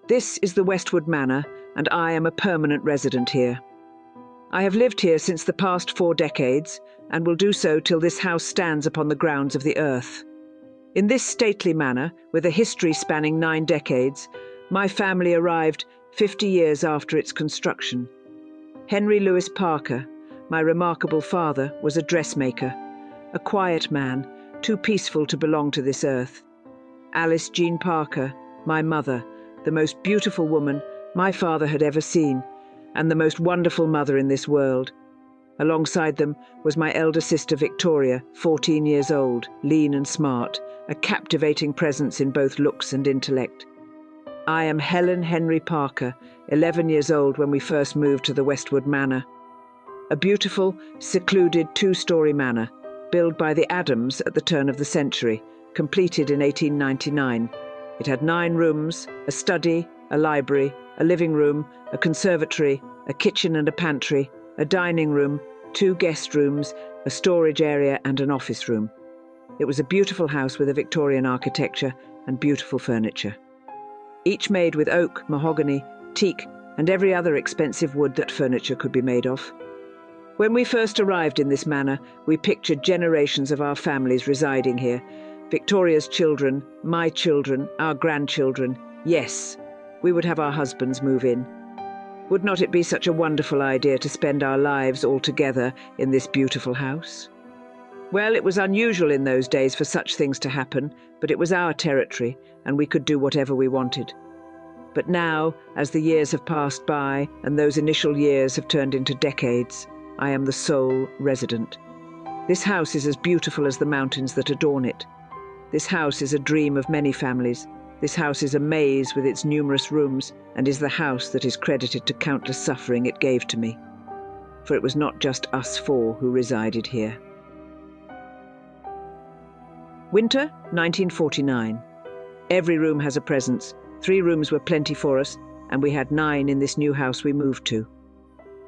This is the Westwood Manor, and I am a permanent resident here. I have lived here since the past 4 decades, and will do so till this house stands upon the grounds of the earth. In this stately manor, with a history spanning 9 decades, my family arrived 50 years after its construction. Henry Louis Parker, my remarkable father, was a dressmaker, a quiet man, too peaceful to belong to this earth. Alice Jean Parker, my mother, the most beautiful woman my father had ever seen, and the most wonderful mother in this world. Alongside them was my elder sister Victoria, 14 years old, lean and smart, a captivating presence in both looks and intellect. I am Helen Henry Parker, 11 years old when we first moved to the Westwood Manor. A beautiful, secluded 2-story manor, built by the Adams at the turn of the century, completed in 1899. It had 9 rooms, a study, a library, a living room, a conservatory, a kitchen and a pantry, a dining room, 2 guest rooms, a storage area and an office room. It was a beautiful house with a Victorian architecture and beautiful furniture, each made with oak, mahogany, teak and every other expensive wood that furniture could be made of. When we first arrived in this manor, we pictured generations of our families residing here, Victoria's children, my children, our grandchildren. Yes, we would have our husbands move in. Would not it be such a wonderful idea to spend our lives all together in this beautiful house? Well, it was unusual in those days for such things to happen, but it was our territory, and we could do whatever we wanted. But now, as the years have passed by, and those initial years have turned into decades, I am the sole resident. This house is as beautiful as the mountains that adorn it. This house is a dream of many families. This house is a maze with its numerous rooms, and is the house that is credited to countless suffering it gave to me. For it was not just us 4 who resided here. Winter, 1949. Every room has a presence. 3 rooms were plenty for us, and we had 9 in this new house we moved to.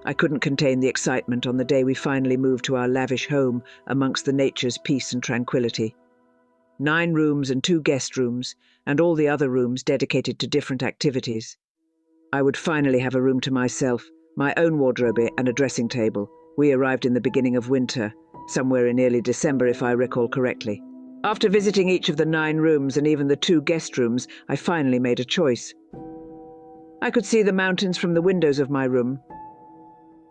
I couldn't contain the excitement on the day we finally moved to our lavish home amongst the nature's peace and tranquility. 9 rooms and 2 guest rooms, and all the other rooms dedicated to different activities. I would finally have a room to myself, my own wardrobe and a dressing table. We arrived in the beginning of winter, somewhere in early December if I recall correctly. After visiting each of the 9 rooms and even the 2 guest rooms, I finally made a choice. I could see the mountains from the windows of my room.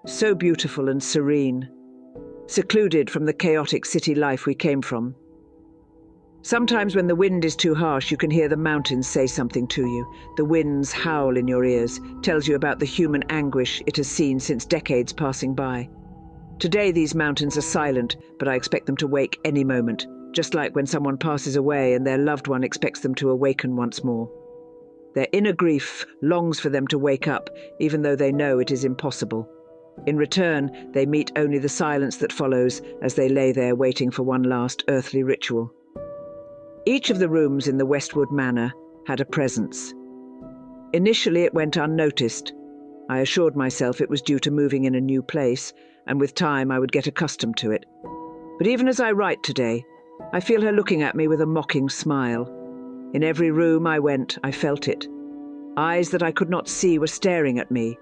So beautiful and serene, secluded from the chaotic city life we came from. Sometimes when the wind is too harsh, you can hear the mountains say something to you. The wind's howl in your ears tells you about the human anguish it has seen since decades passing by. Today these mountains are silent, but I expect them to wake any moment, just like when someone passes away and their loved one expects them to awaken once more. Their inner grief longs for them to wake up, even though they know it is impossible. In return, they meet only the silence that follows as they lay there waiting for one last earthly ritual. Each of the rooms in the Westwood Manor had a presence. Initially it went unnoticed. I assured myself it was due to moving in a new place, and with time I would get accustomed to it. But even as I write today, I feel her looking at me with a mocking smile. In every room I went, I felt it. Eyes that I could not see were staring at me.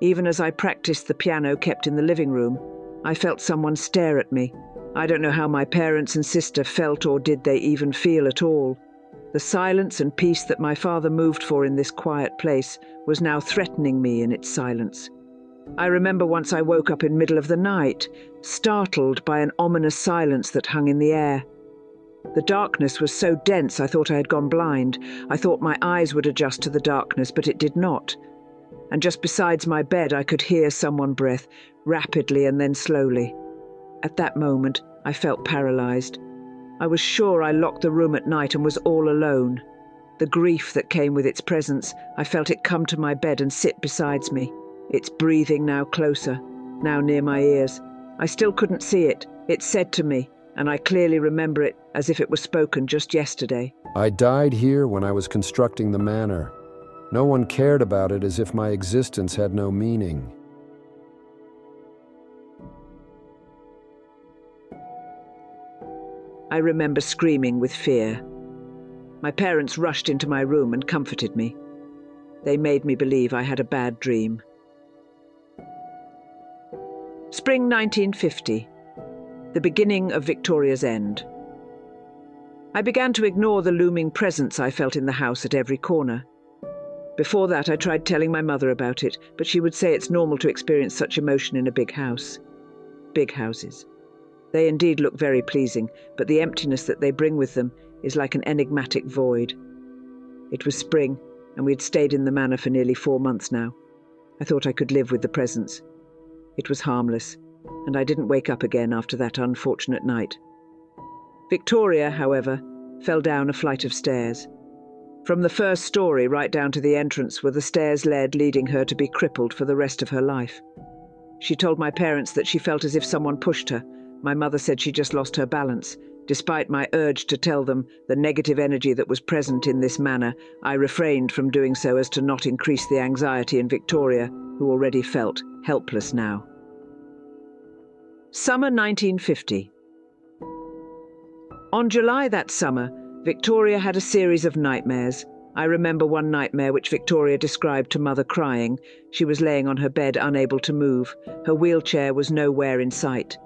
Even as I practiced the piano kept in the living room, I felt someone stare at me. I don't know how my parents and sister felt, or did they even feel at all. The silence and peace that my father moved for in this quiet place was now threatening me in its silence. I remember once I woke up in middle of the night, startled by an ominous silence that hung in the air. The darkness was so dense I thought I had gone blind. I thought my eyes would adjust to the darkness, but it did not. And just besides my bed I could hear someone breathe, rapidly and then slowly. At that moment, I felt paralyzed. I was sure I locked the room at night and was all alone. The grief that came with its presence, I felt it come to my bed and sit beside me. Its breathing now closer, now near my ears. I still couldn't see it. It said to me, and I clearly remember it as if it was spoken just yesterday. I died here when I was constructing the manor. No one cared about it, as if my existence had no meaning. I remember screaming with fear. My parents rushed into my room and comforted me. They made me believe I had a bad dream. Spring 1950. The beginning of Victoria's end. I began to ignore the looming presence I felt in the house at every corner. Before that, I tried telling my mother about it, but she would say it's normal to experience such emotion in a big house. Big houses. They indeed look very pleasing, but the emptiness that they bring with them is like an enigmatic void. It was spring, and we had stayed in the manor for nearly 4 months now. I thought I could live with the presence. It was harmless, and I didn't wake up again after that unfortunate night. Victoria, however, fell down a flight of stairs. From the first story right down to the entrance where the stairs led, leading her to be crippled for the rest of her life. She told my parents that she felt as if someone pushed her. My mother said she just lost her balance. Despite my urge to tell them the negative energy that was present in this manor, I refrained from doing so as to not increase the anxiety in Victoria, who already felt helpless now. Summer 1950. On July that summer, Victoria had a series of nightmares. I remember one nightmare which Victoria described to Mother crying. She was laying on her bed, unable to move. Her wheelchair was nowhere in sight.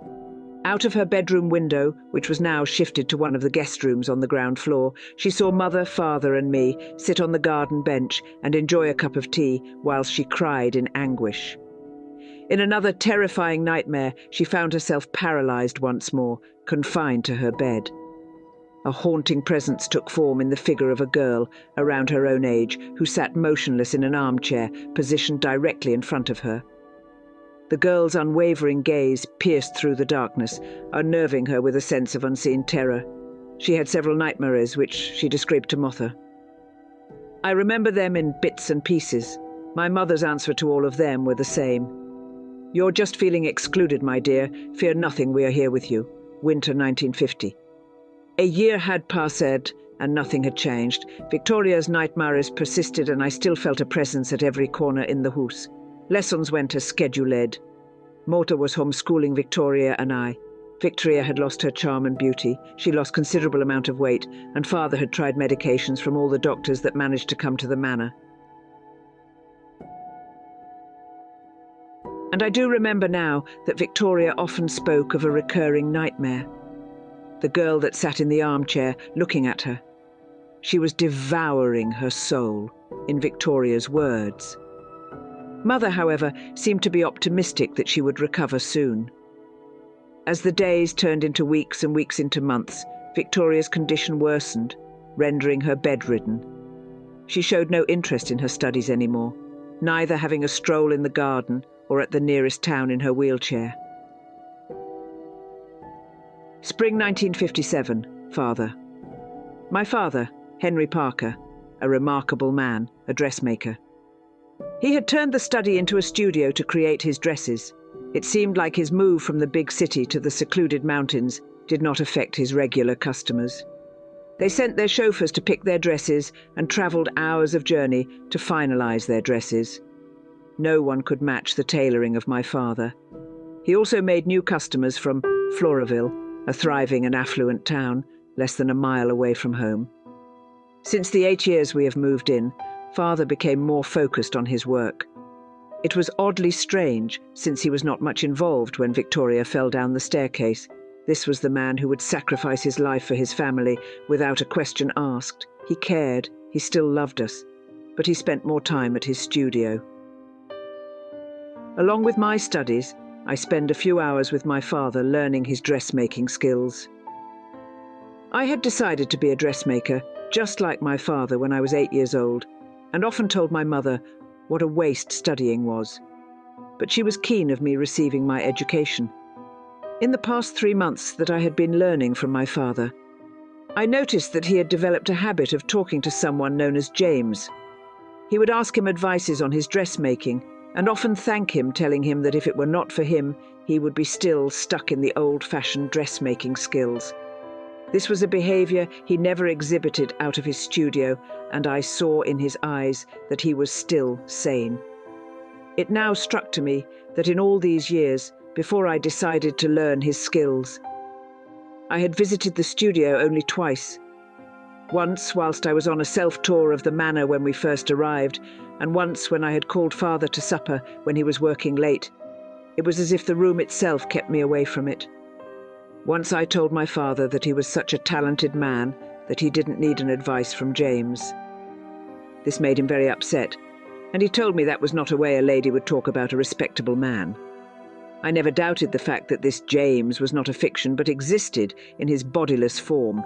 Out of her bedroom window, which was now shifted to one of the guest rooms on the ground floor, she saw Mother, Father and me sit on the garden bench and enjoy a cup of tea whilst she cried in anguish. In another terrifying nightmare, she found herself paralysed once more, confined to her bed. A haunting presence took form in the figure of a girl, around her own age, who sat motionless in an armchair, positioned directly in front of her. The girl's unwavering gaze pierced through the darkness, unnerving her with a sense of unseen terror. She had several nightmares, which she described to Mother. I remember them in bits and pieces. My mother's answer to all of them were the same. "You're just feeling excluded, my dear. Fear nothing, we are here with you." Winter 1950. A year had passed, and nothing had changed. Victoria's nightmares persisted, and I still felt a presence at every corner in the house. Lessons went as scheduled. Mota was homeschooling Victoria and I. Victoria had lost her charm and beauty. She lost considerable amount of weight, and Father had tried medications from all the doctors that managed to come to the manor. And I do remember now that Victoria often spoke of a recurring nightmare. The girl that sat in the armchair, looking at her. She was devouring her soul, in Victoria's words. Mother, however, seemed to be optimistic that she would recover soon. As the days turned into weeks and weeks into months, Victoria's condition worsened, rendering her bedridden. She showed no interest in her studies anymore, neither having a stroll in the garden or at the nearest town in her wheelchair. Spring 1957, Father. My father, Henry Parker, a remarkable man, a dressmaker. He had turned the study into a studio to create his dresses. It seemed like his move from the big city to the secluded mountains did not affect his regular customers. They sent their chauffeurs to pick their dresses and travelled hours of journey to finalise their dresses. No one could match the tailoring of my father. He also made new customers from Floraville, a thriving and affluent town, less than a mile away from home. Since the 8 years we have moved in, Father became more focused on his work. It was oddly strange, since he was not much involved when Victoria fell down the staircase. This was the man who would sacrifice his life for his family without a question asked. He cared, he still loved us, but he spent more time at his studio. Along with my studies, I spend a few hours with my father learning his dressmaking skills. I had decided to be a dressmaker, just like my father when I was 8 years old, and often told my mother what a waste studying was. But she was keen of me receiving my education. In the past 3 months that I had been learning from my father, I noticed that he had developed a habit of talking to someone known as James. He would ask him advices on his dressmaking, and often thank him, telling him that if it were not for him, he would be still stuck in the old-fashioned dressmaking skills. This was a behaviour he never exhibited out of his studio, and I saw in his eyes that he was still sane. It now struck to me that in all these years, before I decided to learn his skills, I had visited the studio only twice. Once whilst I was on a self-tour of the manor when we first arrived, and once when I had called Father to supper when he was working late. It was as if the room itself kept me away from it. Once I told my father that he was such a talented man that he didn't need an advice from James. This made him very upset, and he told me that was not a way a lady would talk about a respectable man. I never doubted the fact that this James was not a fiction but existed in his bodiless form.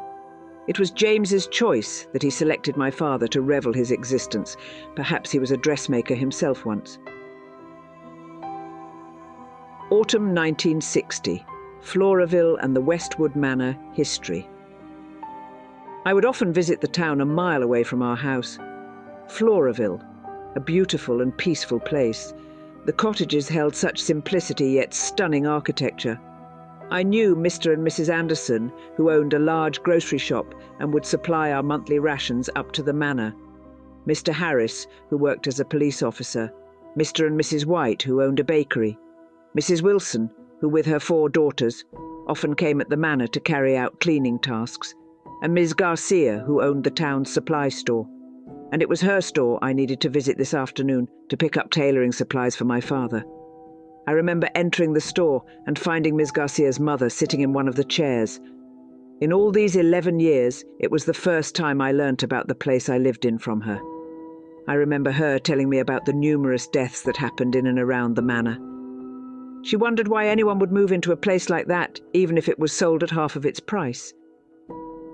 It was James's choice that he selected my father to revel his existence. Perhaps he was a dressmaker himself once. Autumn 1960. Floraville and the Westwood Manor history. I would often visit the town a mile away from our house. Floraville, a beautiful and peaceful place. The cottages held such simplicity yet stunning architecture. I knew Mr. and Mrs. Anderson, who owned a large grocery shop and would supply our monthly rations up to the manor. Mr. Harris, who worked as a police officer. Mr. and Mrs. White, who owned a bakery. Mrs. Wilson, who with her 4 daughters often came at the manor to carry out cleaning tasks. And Ms. Garcia, who owned the town's supply store. And it was her store I needed to visit this afternoon to pick up tailoring supplies for my father. I remember entering the store and finding Ms. Garcia's mother sitting in one of the chairs. In all these 11 years, it was the first time I learnt about the place I lived in from her. I remember her telling me about the numerous deaths that happened in and around the manor. She wondered why anyone would move into a place like that, even if it was sold at half of its price.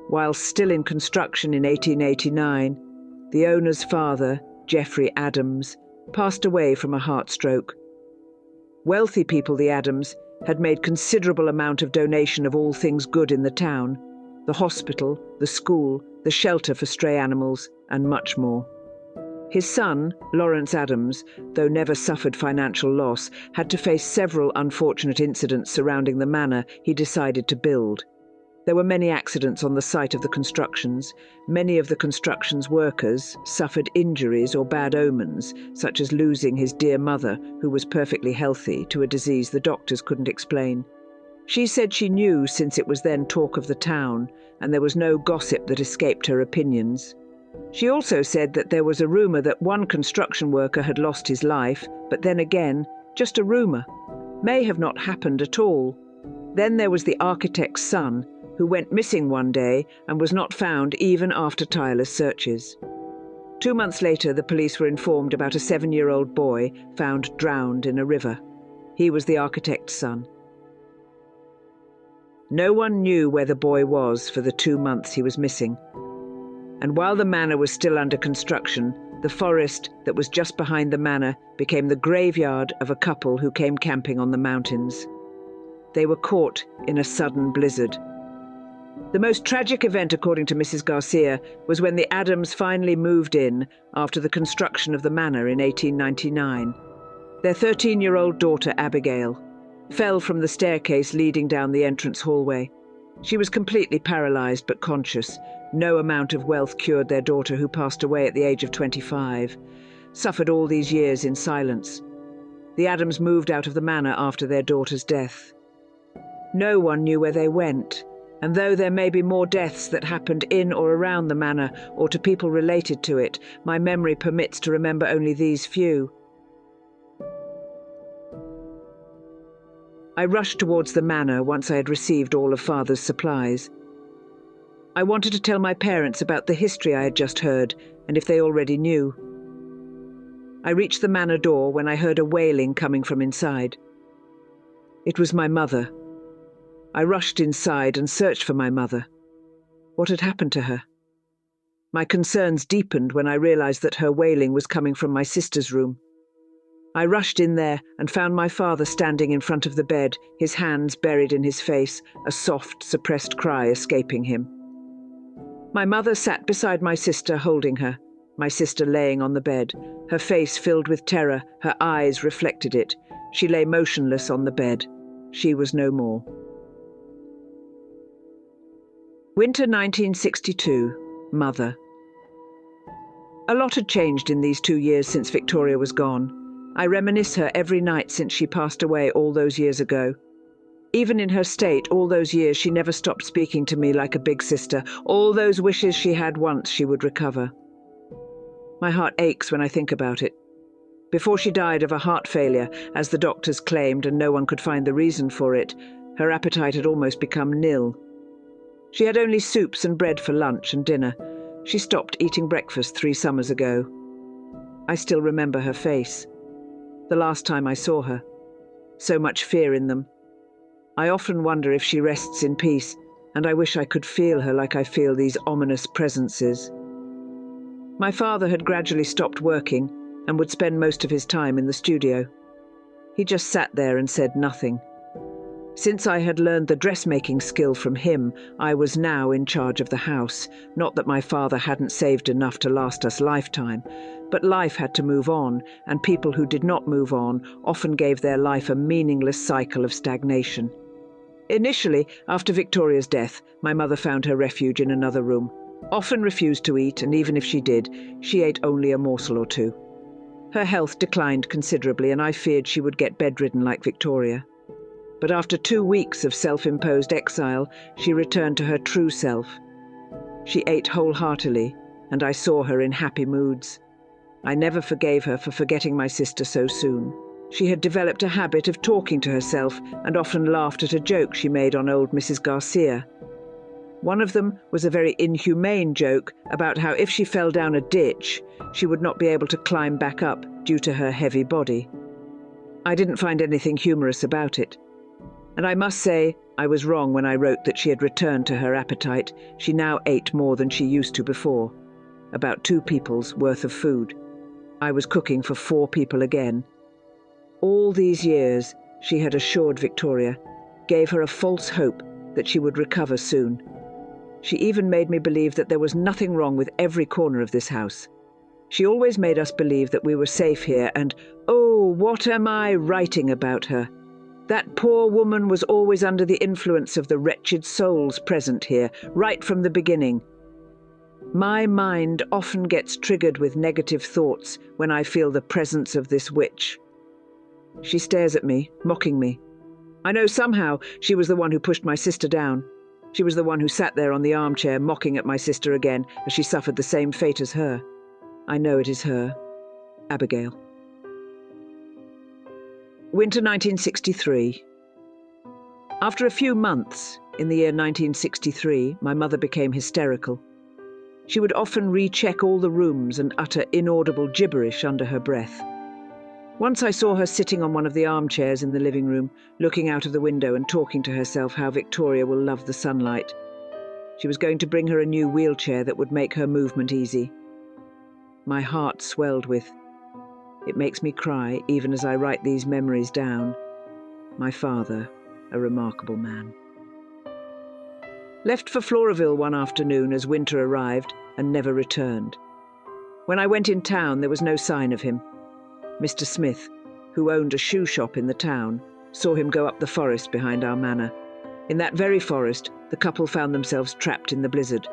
While still in construction in 1889, the owner's father, Geoffrey Adams, passed away from a heart stroke. Wealthy people, the Adams, had made considerable amount of donation of all things good in the town, the hospital, the school, the shelter for stray animals, and much more. His son, Lawrence Adams, though never suffered financial loss, had to face several unfortunate incidents surrounding the manor he decided to build. There were many accidents on the site of the constructions. Many of the construction's workers suffered injuries or bad omens, such as losing his dear mother, who was perfectly healthy, to a disease the doctors couldn't explain. She said she knew since it was then talk of the town, and there was no gossip that escaped her opinions. She also said that there was a rumour that one construction worker had lost his life, but then again, just a rumour. May have not happened at all. Then there was the architect's son, who went missing one day and was not found even after tireless searches. 2 months later, the police were informed about a 7-year-old boy found drowned in a river. He was the architect's son. No one knew where the boy was for the 2 months he was missing. And while the manor was still under construction, the forest that was just behind the manor became the graveyard of a couple who came camping on the mountains. They were caught in a sudden blizzard. The most tragic event, according to Mrs. Garcia, was when the Adams finally moved in after the construction of the manor in 1899. Their 13-year-old daughter, Abigail, fell from the staircase leading down the entrance hallway. She was completely paralyzed but conscious. No amount of wealth cured their daughter, who passed away at the age of 25, suffered all these years in silence. The Adams moved out of the manor after their daughter's death. No one knew where they went. And though there may be more deaths that happened in or around the manor or to people related to it, my memory permits to remember only these few. I rushed towards the manor once I had received all of Father's supplies. I wanted to tell my parents about the history I had just heard, and if they already knew. I reached the manor door when I heard a wailing coming from inside. It was my mother. I rushed inside and searched for my mother. What had happened to her? My concerns deepened when I realized that her wailing was coming from my sister's room. I rushed in there and found my father standing in front of the bed, his hands buried in his face, a soft, suppressed cry escaping him. My mother sat beside my sister, holding her, my sister laying on the bed, her face filled with terror, her eyes reflected it. She lay motionless on the bed. She was no more. Winter 1962. Mother. A lot had changed in these 2 years since Victoria was gone. I reminisce her every night since she passed away all those years ago. Even in her state, all those years, she never stopped speaking to me like a big sister. All those wishes she had once she would recover. My heart aches when I think about it. Before she died of a heart failure, as the doctors claimed, and no one could find the reason for it, her appetite had almost become nil. She had only soups and bread for lunch and dinner. She stopped eating breakfast 3 summers ago. I still remember her face. The last time I saw her. So much fear in them. I often wonder if she rests in peace, and I wish I could feel her like I feel these ominous presences. My father had gradually stopped working and would spend most of his time in the studio. He just sat there and said nothing. Since I had learned the dressmaking skill from him, I was now in charge of the house. Not that my father hadn't saved enough to last us lifetime, but life had to move on, and people who did not move on often gave their life a meaningless cycle of stagnation. Initially, after Victoria's death, my mother found her refuge in another room. Often refused to eat, and even if she did, she ate only a morsel or 2. Her health declined considerably, and I feared she would get bedridden like Victoria. But after 2 weeks of self-imposed exile, she returned to her true self. She ate wholeheartedly, and I saw her in happy moods. I never forgave her for forgetting my sister so soon. She had developed a habit of talking to herself and often laughed at a joke she made on old Mrs. Garcia. One of them was a very inhumane joke about how if she fell down a ditch, she would not be able to climb back up due to her heavy body. I didn't find anything humorous about it. And I must say, I was wrong when I wrote that she had returned to her appetite. She now ate more than she used to before. About 2 people's worth of food. I was cooking for 4 people again. All these years, she had assured Victoria, gave her a false hope that she would recover soon. She even made me believe that there was nothing wrong with every corner of this house. She always made us believe that we were safe here, and, oh, what am I writing about her? That poor woman was always under the influence of the wretched souls present here, right from the beginning. My mind often gets triggered with negative thoughts when I feel the presence of this witch. She stares at me, mocking me. I know somehow she was the one who pushed my sister down. She was the one who sat there on the armchair mocking at my sister again as she suffered the same fate as her. I know it is her, Abigail. Winter 1963. After a few months, in the year 1963, my mother became hysterical. She would often recheck all the rooms and utter inaudible gibberish under her breath. Once I saw her sitting on one of the armchairs in the living room, looking out of the window and talking to herself how Victoria will love the sunlight. She was going to bring her a new wheelchair that would make her movement easy. My heart swelled with. It makes me cry even as I write these memories down. My father, a remarkable man. Left for Floraville one afternoon as winter arrived and never returned. When I went in town, there was no sign of him. Mr. Smith, who owned a shoe shop in the town, saw him go up the forest behind our manor. In that very forest, the couple found themselves trapped in the blizzard.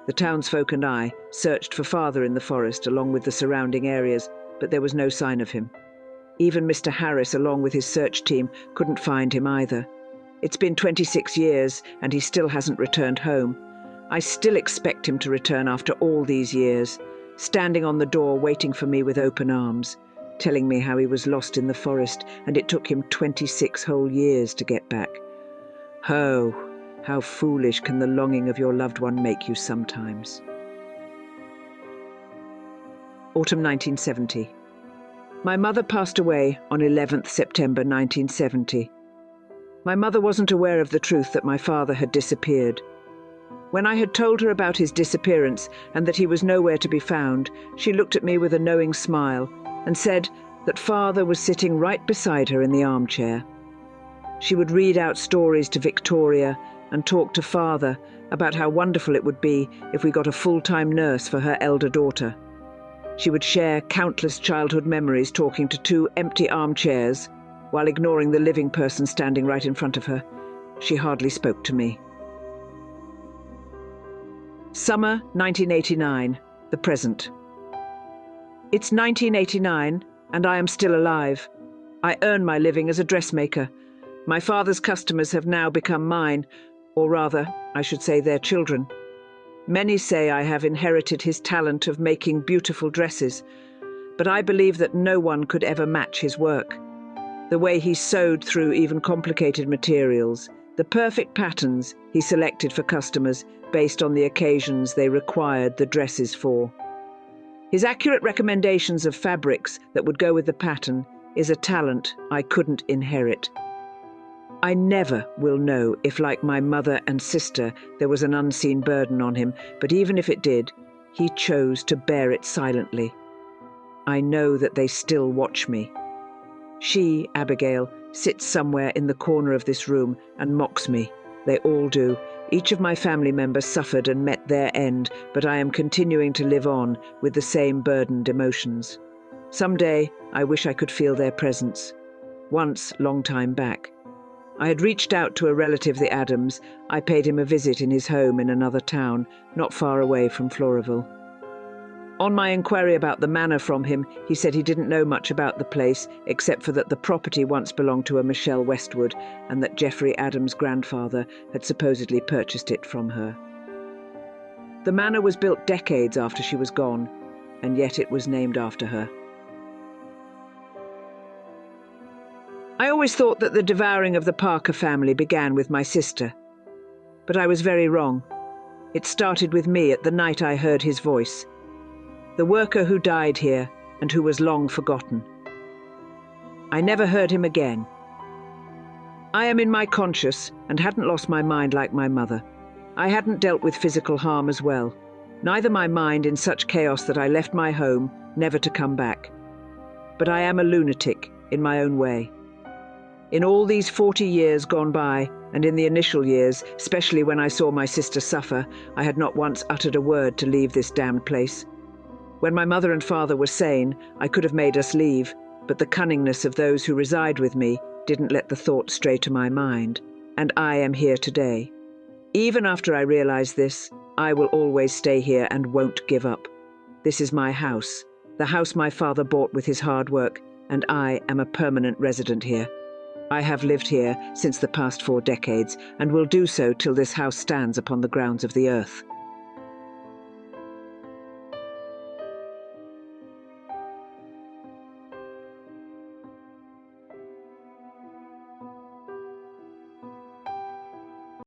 The townsfolk and I searched for father in the forest along with the surrounding areas, but there was no sign of him. Even Mr. Harris, along with his search team, couldn't find him either. It's been 26 years, and he still hasn't returned home. I still expect him to return after all these years, standing on the door waiting for me with open arms, telling me how he was lost in the forest and it took him 26 whole years to get back. Oh, how foolish can the longing of your loved one make you sometimes. Autumn 1970. My mother passed away on 11th September 1970. My mother wasn't aware of the truth that my father had disappeared. When I had told her about his disappearance and that he was nowhere to be found, she looked at me with a knowing smile and said that father was sitting right beside her in the armchair. She would read out stories to Victoria and talk to father about how wonderful it would be if we got a full-time nurse for her elder daughter. She would share countless childhood memories talking to 2 empty armchairs while ignoring the living person standing right in front of her. She hardly spoke to me. Summer 1989, the present. It's 1989, and I am still alive. I earn my living as a dressmaker. My father's customers have now become mine, or rather, I should say their children. Many say I have inherited his talent of making beautiful dresses, but I believe that no one could ever match his work. The way he sewed through even complicated materials, the perfect patterns he selected for customers based on the occasions they required the dresses for. His accurate recommendations of fabrics that would go with the pattern is a talent I couldn't inherit. I never will know if, like my mother and sister, there was an unseen burden on him, but even if it did, he chose to bear it silently. I know that they still watch me. She, Abigail, sits somewhere in the corner of this room and mocks me. They all do. Each of my family members suffered and met their end, but I am continuing to live on with the same burdened emotions. Someday, I wish I could feel their presence. Once, long time back. I had reached out to a relative, the Adams. I paid him a visit in his home in another town, not far away from Floraville. On my inquiry about the manor from him, he said he didn't know much about the place, except for that the property once belonged to a Michelle Westwood, and that Geoffrey Adams' grandfather had supposedly purchased it from her. The manor was built decades after she was gone, and yet it was named after her. I always thought that the devouring of the Parker family began with my sister. But I was very wrong. It started with me at the night I heard his voice. The worker who died here and who was long forgotten. I never heard him again. I am in my conscious and hadn't lost my mind like my mother. I hadn't dealt with physical harm as well. Neither my mind in such chaos that I left my home, never to come back. But I am a lunatic in my own way. In all these 40 years gone by, and in the initial years, especially when I saw my sister suffer, I had not once uttered a word to leave this damned place. When my mother and father were sane, I could have made us leave, but the cunningness of those who reside with me didn't let the thought stray to my mind, and I am here today. Even after I realize this, I will always stay here and won't give up. This is my house, the house my father bought with his hard work, and I am a permanent resident here. I have lived here since the past 4 decades, and will do so till this house stands upon the grounds of the earth.